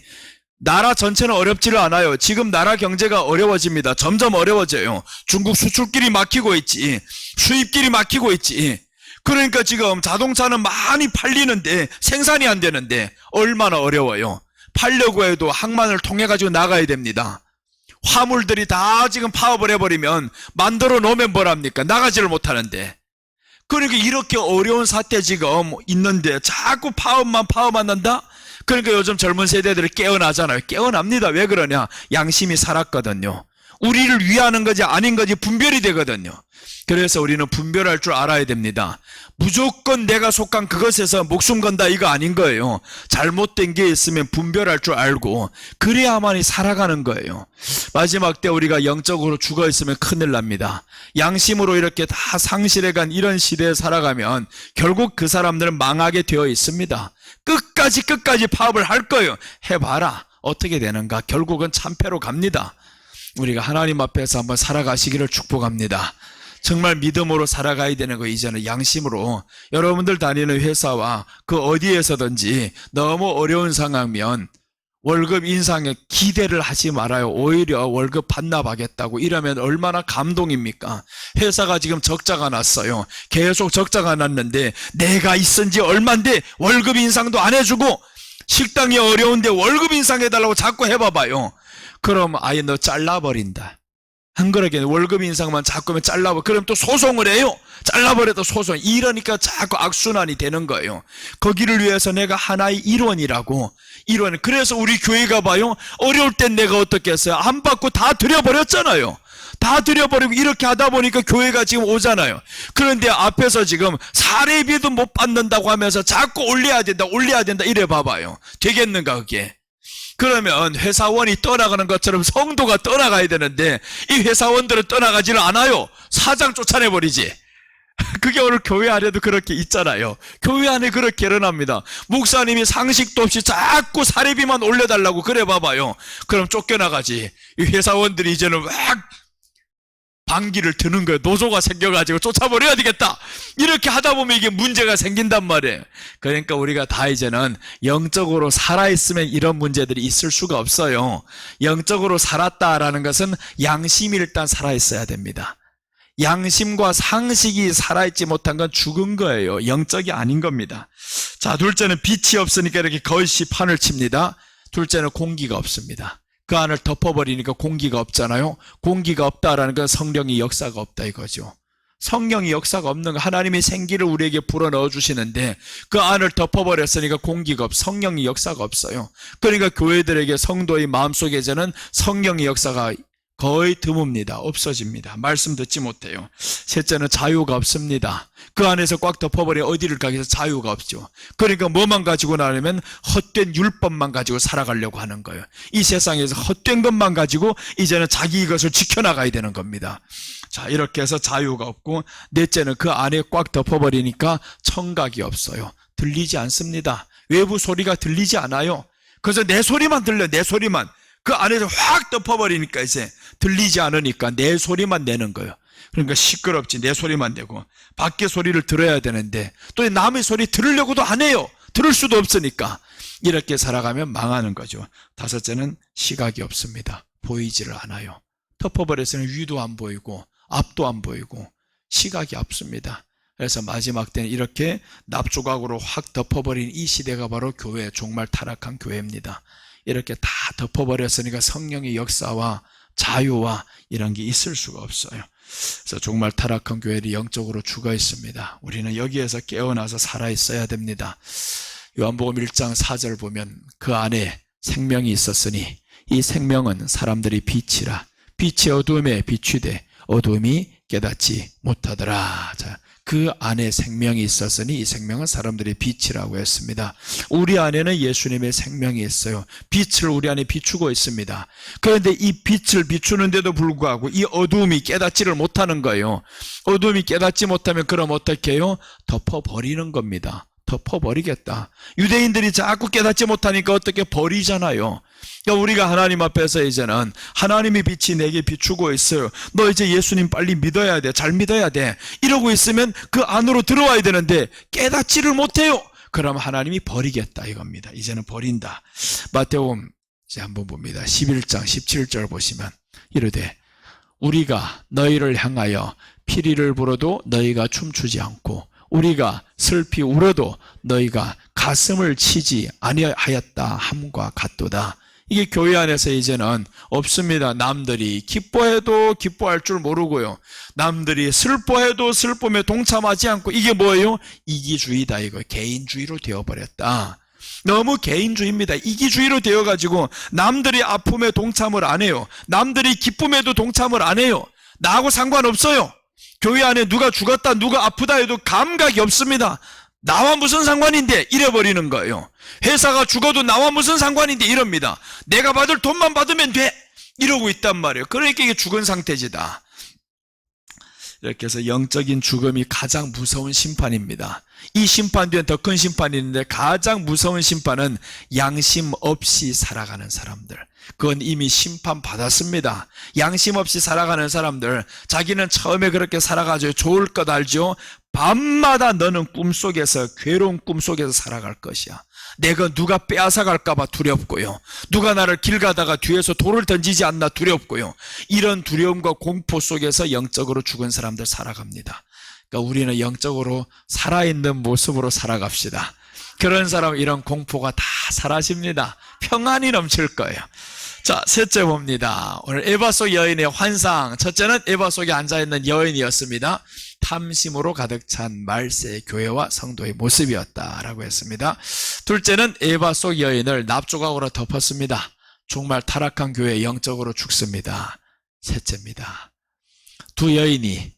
나라 전체는 어렵지를 않아요. 지금 나라 경제가 어려워집니다. 점점 어려워져요. 중국 수출길이 막히고 있지. 수입길이 막히고 있지. 그러니까 지금 자동차는 많이 팔리는데 생산이 안 되는데 얼마나 어려워요. 팔려고 해도 항만을 통해 가지고 나가야 됩니다. 화물들이 다 지금 파업을 해버리면 만들어 놓으면 뭐랍니까? 나가지를 못하는데. 그러니까 이렇게 어려운 사태 지금 있는데 자꾸 파업만 난다? 그러니까 요즘 젊은 세대들이 깨어나잖아요. 깨어납니다. 왜 그러냐? 양심이 살았거든요. 우리를 위하는 거지 아닌 거지 분별이 되거든요. 그래서 우리는 분별할 줄 알아야 됩니다. 무조건 내가 속한 그것에서 목숨 건다 이거 아닌 거예요. 잘못된 게 있으면 분별할 줄 알고 그래야만이 살아가는 거예요. 마지막 때 우리가 영적으로 죽어 있으면 큰일 납니다. 양심으로 이렇게 다 상실해간 이런 시대에 살아가면 결국 그 사람들은 망하게 되어 있습니다. 끝까지 파업을 할 거예요. 해봐라. 어떻게 되는가? 결국은 참패로 갑니다. 우리가 하나님 앞에서 한번 살아가시기를 축복합니다. 정말 믿음으로 살아가야 되는 거 이제는 양심으로. 여러분들 다니는 회사와 그 어디에서든지 너무 어려운 상황이면 월급 인상에 기대를 하지 말아요. 오히려 월급 반납하겠다고 이러면 얼마나 감동입니까? 회사가 지금 적자가 났어요. 계속 적자가 났는데 내가 있은 지 얼만데 월급 인상도 안 해주고 식당이 어려운데 월급 인상해달라고 자꾸 해봐봐요. 그럼 아예 너 잘라버린다. 안 그러겠네. 월급 인상만 자꾸 하면 잘라버려. 그럼 또 소송을 해요. 잘라버려도 소송. 이러니까 자꾸 악순환이 되는 거예요. 거기를 위해서 내가 하나의 일원이라고. 일원. 그래서 우리 교회가 봐요. 어려울 땐 내가 어떻게 했어요? 안 받고 다 드려버렸잖아요. 다 드려버리고 이렇게 하다 보니까 교회가 지금 오잖아요. 그런데 앞에서 지금 사례비도 못 받는다고 하면서 자꾸 올려야 된다 이래 봐봐요. 되겠는가 그게? 그러면 회사원이 떠나가는 것처럼 성도가 떠나가야 되는데 이 회사원들은 떠나가지를 않아요. 사장 쫓아내버리지. 그게 오늘 교회 안에도 그렇게 있잖아요. 교회 안에 그렇게 일어납니다. 목사님이 상식도 없이 자꾸 사례비만 올려달라고 그래 봐봐요. 그럼 쫓겨나가지. 이 회사원들이 이제는 막 반기를 드는 거예요. 노조가 생겨가지고 쫓아버려야 되겠다. 이렇게 하다 보면 이게 문제가 생긴단 말이에요. 그러니까 우리가 다 이제는 영적으로 살아있으면 이런 문제들이 있을 수가 없어요. 영적으로 살았다라는 것은 양심이 일단 살아있어야 됩니다. 양심과 상식이 살아있지 못한 건 죽은 거예요. 영적이 아닌 겁니다. 자, 둘째는 빛이 없으니까 이렇게 거짓이 판을 칩니다. 둘째는 공기가 없습니다. 그 안을 덮어버리니까 공기가 없잖아요. 공기가 없다라는 건 성령의 역사가 없다 이거죠. 성령의 역사가 없는 거. 하나님이 생기를 우리에게 불어넣어 주시는데 그 안을 덮어버렸으니까 공기가 성령의 역사가 없어요. 그러니까 교회들에게 성도의 마음속에 이제는 성령의 역사가 거의 드뭅니다. 없어집니다. 말씀 듣지 못해요. 셋째는 자유가 없습니다. 그 안에서 꽉 덮어버려 어디를 가기 위해서 자유가 없죠. 그러니까 뭐만 가지고 나려면 헛된 율법만 가지고 살아가려고 하는 거예요. 이 세상에서 헛된 것만 가지고 이제는 자기 것을 지켜나가야 되는 겁니다. 자, 이렇게 해서 자유가 없고, 넷째는 그 안에 꽉 덮어버리니까 청각이 없어요. 들리지 않습니다. 외부 소리가 들리지 않아요. 그래서 내 소리만 들려, 내 소리만. 그 안에서 확 덮어버리니까 이제 들리지 않으니까 내 소리만 내는 거예요. 그러니까 시끄럽지. 내 소리만 내고 밖에 소리를 들어야 되는데 또 남의 소리 들으려고도 안 해요. 들을 수도 없으니까. 이렇게 살아가면 망하는 거죠. 다섯째는 시각이 없습니다. 보이지를 않아요. 덮어버려서는 위도 안 보이고 앞도 안 보이고 시각이 없습니다. 그래서 마지막 때는 이렇게 납조각으로 확 덮어버린 이 시대가 바로 교회, 정말 타락한 교회입니다. 이렇게 다 덮어버렸으니까 성령의 역사와 자유와 이런 게 있을 수가 없어요. 그래서 정말 타락한 교회들이 영적으로 죽어 있습니다. 우리는 여기에서 깨어나서 살아있어야 됩니다. 요한복음 1장 4절 보면 그 안에 생명이 있었으니 이 생명은 사람들이 빛이라. 빛이 어두움에 비추되 어두움이 깨닫지 못하더라. 자, 그 안에 생명이 있었으니 이 생명은 사람들의 빛이라고 했습니다. 우리 안에는 예수님의 생명이 있어요. 빛을 우리 안에 비추고 있습니다. 그런데 이 빛을 비추는데도 불구하고 이 어두움이 깨닫지를 못하는 거예요. 어두움이 깨닫지 못하면 그럼 어떻게 해요? 덮어버리는 겁니다. 덮어버리겠다. 유대인들이 자꾸 깨닫지 못하니까 어떻게 버리잖아요. 그러니까 우리가 하나님 앞에서 이제는 하나님의 빛이 내게 비추고 있어요. 너 이제 예수님 빨리 믿어야 돼. 잘 믿어야 돼. 이러고 있으면 그 안으로 들어와야 되는데 깨닫지를 못해요. 그럼 하나님이 버리겠다 이겁니다. 이제는 버린다. 마태복음 이제 한번 봅니다. 11장 17절 보시면 이르되 우리가 너희를 향하여 피리를 불어도 너희가 춤추지 않고 우리가 슬피 울어도 너희가 가슴을 치지 아니하였다 함과 같도다. 이게 교회 안에서 이제는 없습니다. 남들이 기뻐해도 기뻐할 줄 모르고요. 남들이 슬퍼해도 슬픔에 동참하지 않고 이게 뭐예요? 이기주의다 이거. 개인주의로 되어버렸다. 너무 개인주의입니다. 이기주의로 되어가지고 남들이 아픔에 동참을 안 해요. 남들이 기쁨에도 동참을 안 해요. 나하고 상관없어요. 교회 안에 누가 죽었다 누가 아프다 해도 감각이 없습니다. 나와 무슨 상관인데 이래버리는 거예요. 회사가 죽어도 나와 무슨 상관인데 이럽니다. 내가 받을 돈만 받으면 돼 이러고 있단 말이에요. 그러니까 이게 죽은 상태지다. 이렇게 해서 영적인 죽음이 가장 무서운 심판입니다. 이 심판 뒤엔 더 큰 심판이 있는데 가장 무서운 심판은 양심 없이 살아가는 사람들. 그건 이미 심판받았습니다. 양심 없이 살아가는 사람들, 자기는 처음에 그렇게 살아가지고 좋을 것 알죠? 밤마다 너는 꿈속에서 괴로운 꿈속에서 살아갈 것이야. 내가 누가 빼앗아갈까봐 두렵고요. 누가 나를 길 가다가 뒤에서 돌을 던지지 않나 두렵고요. 이런 두려움과 공포 속에서 영적으로 죽은 사람들 살아갑니다. 그러니까 우리는 영적으로 살아있는 모습으로 살아갑시다. 그런 사람은 이런 공포가 다 사라집니다. 평안이 넘칠 거예요. 자, 셋째 봅니다. 오늘 에바 속 여인의 환상. 첫째는 에바 속에 앉아있는 여인이었습니다. 탐심으로 가득 찬 말세의 교회와 성도의 모습이었다라고 했습니다. 둘째는 에바 속 여인을 납조각으로 덮었습니다. 정말 타락한 교회 영적으로 죽습니다. 셋째입니다. 두 여인이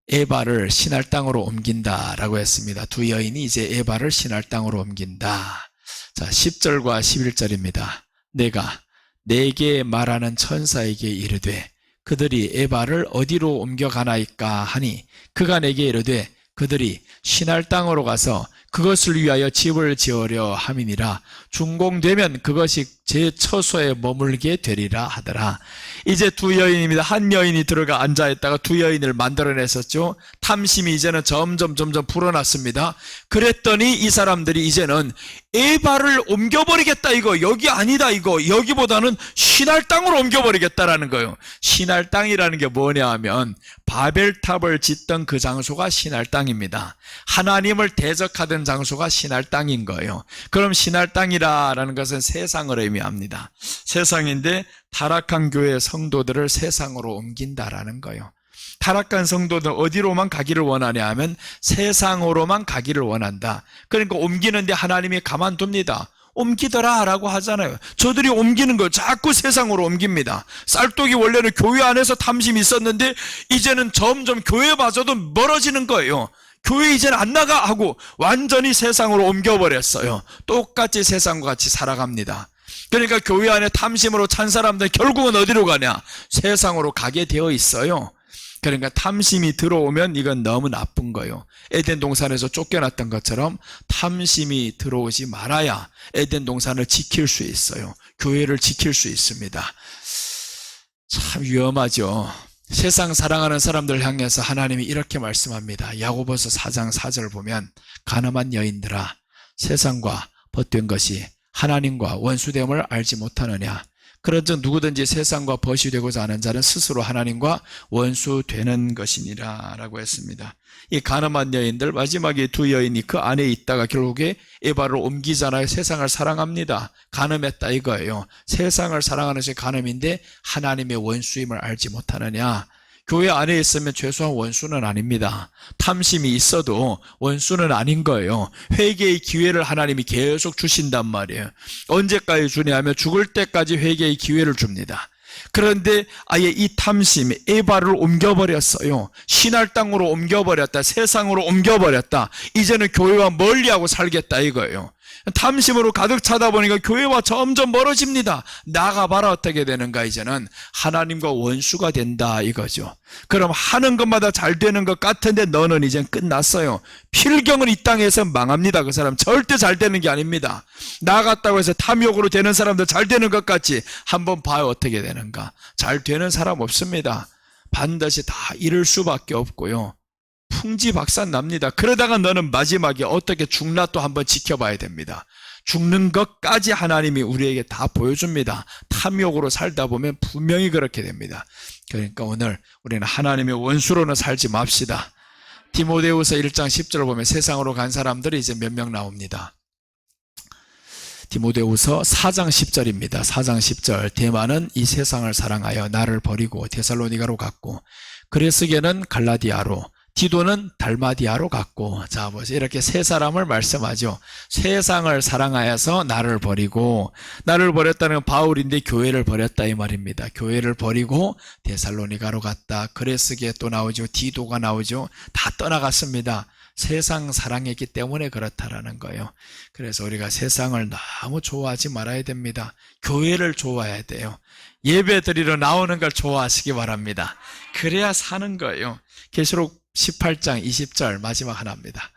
에바를 신할 땅으로 옮긴다라고 했습니다. 두 여인이 이제 에바를 신할 땅으로 옮긴다. 자, 10절과 11절입니다. 내가 내게 말하는 천사에게 이르되 그들이 에바를 어디로 옮겨가나이까 하니 그가 내게 이르되 그들이 신할 땅으로 가서 그것을 위하여 집을 지으려 함이니라. 준공되면 그것이 제 처소에 머물게 되리라 하더라. 이제 두 여인입니다. 한 여인이 들어가 앉아있다가 두 여인을 만들어냈었죠. 탐심이 이제는 점점 불어났습니다. 그랬더니 이 사람들이 이제는 에바를 옮겨버리겠다 이거. 여기 아니다 이거. 여기보다는 신할 땅으로 옮겨버리겠다라는 거예요. 신할 땅이라는 게 뭐냐 하면 바벨탑을 짓던 그 장소가 신할 땅입니다. 하나님을 대적하던 장소가 신할 땅인 거예요. 그럼 신할 땅이라는 것은 세상을 의미합니다. 세상인데 타락한 교회 성도들을 세상으로 옮긴다라는 거예요. 타락한 성도들 어디로만 가기를 원하냐 하면 세상으로만 가기를 원한다. 그러니까 옮기는데 하나님이 가만둡니다. 옮기더라 라고 하잖아요. 저들이 옮기는 걸 자꾸 세상으로 옮깁니다. 쌀떡이 원래는 교회 안에서 탐심이 있었는데 이제는 점점 교회마저도 멀어지는 거예요. 교회 이제는 안 나가 하고 완전히 세상으로 옮겨버렸어요. 똑같이 세상과 같이 살아갑니다. 그러니까 교회 안에 탐심으로 찬 사람들 결국은 어디로 가냐? 세상으로 가게 되어 있어요. 그러니까 탐심이 들어오면 이건 너무 나쁜 거예요. 에덴 동산에서 쫓겨났던 것처럼 탐심이 들어오지 말아야 에덴 동산을 지킬 수 있어요. 교회를 지킬 수 있습니다. 참 위험하죠. 세상 사랑하는 사람들 향해서 하나님이 이렇게 말씀합니다. 야고보서 4장 4절 보면 가늠한 여인들아 세상과 벗된 것이 하나님과 원수됨을 알지 못하느냐. 그런즉 누구든지 세상과 벗이 되고자 하는 자는 스스로 하나님과 원수되는 것이니라 라고 했습니다. 이 가늠한 여인들, 마지막에 두 여인이 그 안에 있다가 결국에 에바를 옮기잖아요. 세상을 사랑합니다. 가늠했다 이거예요. 세상을 사랑하는 것이 가늠인데 하나님의 원수임을 알지 못하느냐. 교회 안에 있으면 최소한 원수는 아닙니다. 탐심이 있어도 원수는 아닌 거예요. 회개의 기회를 하나님이 계속 주신단 말이에요. 언제까지 주냐면 죽을 때까지 회개의 기회를 줍니다. 그런데 아예 이 탐심, 에바를 옮겨버렸어요. 신할 땅으로 옮겨버렸다. 세상으로 옮겨버렸다. 이제는 교회와 멀리하고 살겠다 이거예요. 탐심으로 가득 차다 보니까 교회와 점점 멀어집니다. 나가봐라 어떻게 되는가. 이제는 하나님과 원수가 된다 이거죠. 그럼 하는 것마다 잘 되는 것 같은데 너는 이젠 끝났어요. 필경은 이 땅에서 망합니다. 그 사람 절대 잘 되는 게 아닙니다. 나갔다고 해서 탐욕으로 되는 사람들 잘 되는 것 같지. 한번 봐요 어떻게 되는가. 잘 되는 사람 없습니다. 반드시 다 잃을 수밖에 없고요. 풍지박산 납니다. 그러다가 너는 마지막에 어떻게 죽나 또 한번 지켜봐야 됩니다. 죽는 것까지 하나님이 우리에게 다 보여줍니다. 탐욕으로 살다 보면 분명히 그렇게 됩니다. 그러니까 오늘 우리는 하나님의 원수로는 살지 맙시다. 디모데후서 1장 10절을 보면 세상으로 간 사람들이 이제 몇 명 나옵니다. 디모데후서 4장 10절입니다. 4장 10절. 데마는 이 세상을 사랑하여 나를 버리고 데살로니가로 갔고 그레스게는 갈라디아로 디도는 달마디아로 갔고. 자, 이렇게 세 사람을 말씀하죠. 세상을 사랑하여서 나를 버리고, 나를 버렸다는 건 바울인데 교회를 버렸다 이 말입니다. 교회를 버리고 데살로니가로 갔다. 그레스게 또 나오죠. 디도가 나오죠. 다 떠나갔습니다. 세상 사랑했기 때문에 그렇다라는 거예요. 그래서 우리가 세상을 너무 좋아하지 말아야 됩니다. 교회를 좋아해야 돼요. 예배 드리러 나오는 걸 좋아하시기 바랍니다. 그래야 사는 거예요. 계시록 18장 20절 마지막 하나입니다.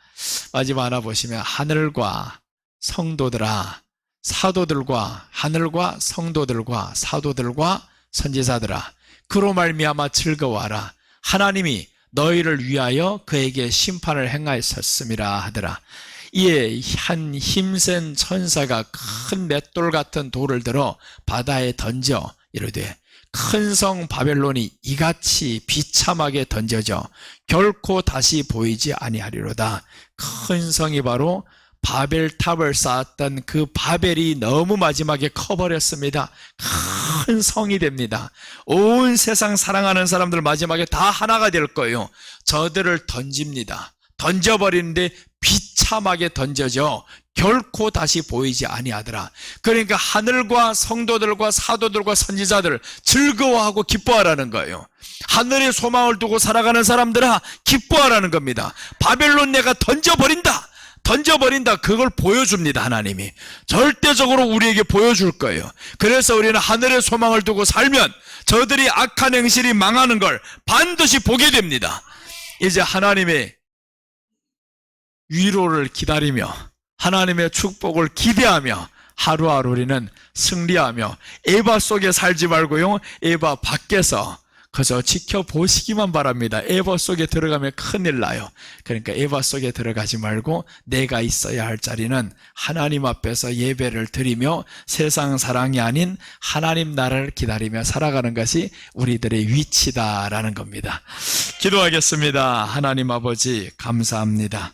마지막 하나 보시면 하늘과 성도들아 사도들과 하늘과 성도들과 사도들과 선지자들아 그로 말미암아 즐거워하라. 하나님이 너희를 위하여 그에게 심판을 행하였음이라 하더라. 이에 한 힘센 천사가 큰 맷돌 같은 돌을 들어 바다에 던져 이르되 큰 성 바벨론이 이같이 비참하게 던져져 결코 다시 보이지 아니하리로다. 큰 성이 바로 바벨탑을 쌓았던 그 바벨이 너무 마지막에 커버렸습니다. 큰 성이 됩니다. 온 세상 사랑하는 사람들 마지막에 다 하나가 될 거예요. 저들을 던집니다. 던져버리는데 비참하게 던져져 결코 다시 보이지 아니하더라. 그러니까 하늘과 성도들과 사도들과 선지자들 즐거워하고 기뻐하라는 거예요. 하늘에 소망을 두고 살아가는 사람들아 기뻐하라는 겁니다. 바벨론 내가 던져버린다. 그걸 보여줍니다. 하나님이 절대적으로 우리에게 보여줄 거예요. 그래서 우리는 하늘에 소망을 두고 살면 저들이 악한 행실이 망하는 걸 반드시 보게 됩니다. 이제 하나님의 위로를 기다리며 하나님의 축복을 기대하며 하루하루 우리는 승리하며 에바 속에 살지 말고요. 에바 밖에서 그저 지켜보시기만 바랍니다. 에바 속에 들어가면 큰일 나요. 그러니까 에바 속에 들어가지 말고 내가 있어야 할 자리는 하나님 앞에서 예배를 드리며 세상 사랑이 아닌 하나님 나라를 기다리며 살아가는 것이 우리들의 위치다라는 겁니다. 기도하겠습니다. 하나님 아버지 감사합니다.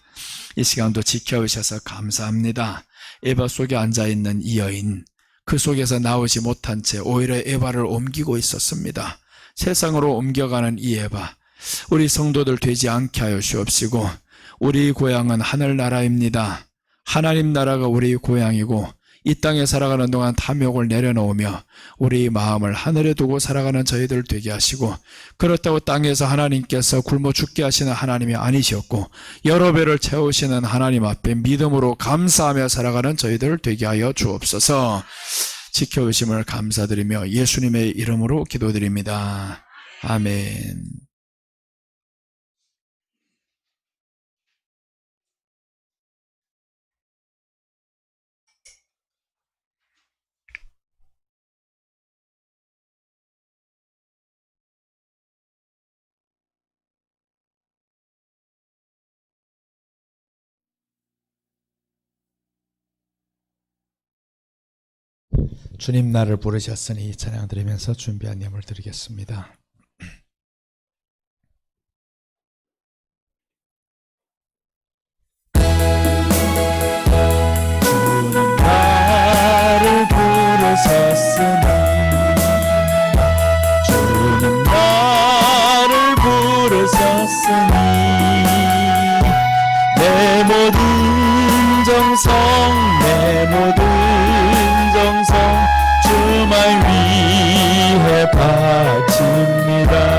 이 시간도 지켜주셔서 감사합니다. 에바 속에 앉아있는 이 여인, 그 속에서 나오지 못한 채 오히려 에바를 옮기고 있었습니다. 세상으로 옮겨가는 이 에바, 우리 성도들 되지 않게 하여 주옵시고 우리 고향은 하늘나라입니다. 하나님 나라가 우리 고향이고 이 땅에 살아가는 동안 탐욕을 내려놓으며 우리 마음을 하늘에 두고 살아가는 저희들 되게 하시고 그렇다고 땅에서 하나님께서 굶어 죽게 하시는 하나님이 아니셨고 여러 배를 채우시는 하나님 앞에 믿음으로 감사하며 살아가는 저희들 되게 하여 주옵소서. 지켜주심을 감사드리며 예수님의 이름으로 기도드립니다. 아멘. 주님 나를 부르셨으니 찬양 드리면서 준비한 예물 드리겠습니다. 주님 나를 부르셨으니 주님 나를 부르셨으니 내 모든 정성 내 모든 정성 주만 위해 바칩니다.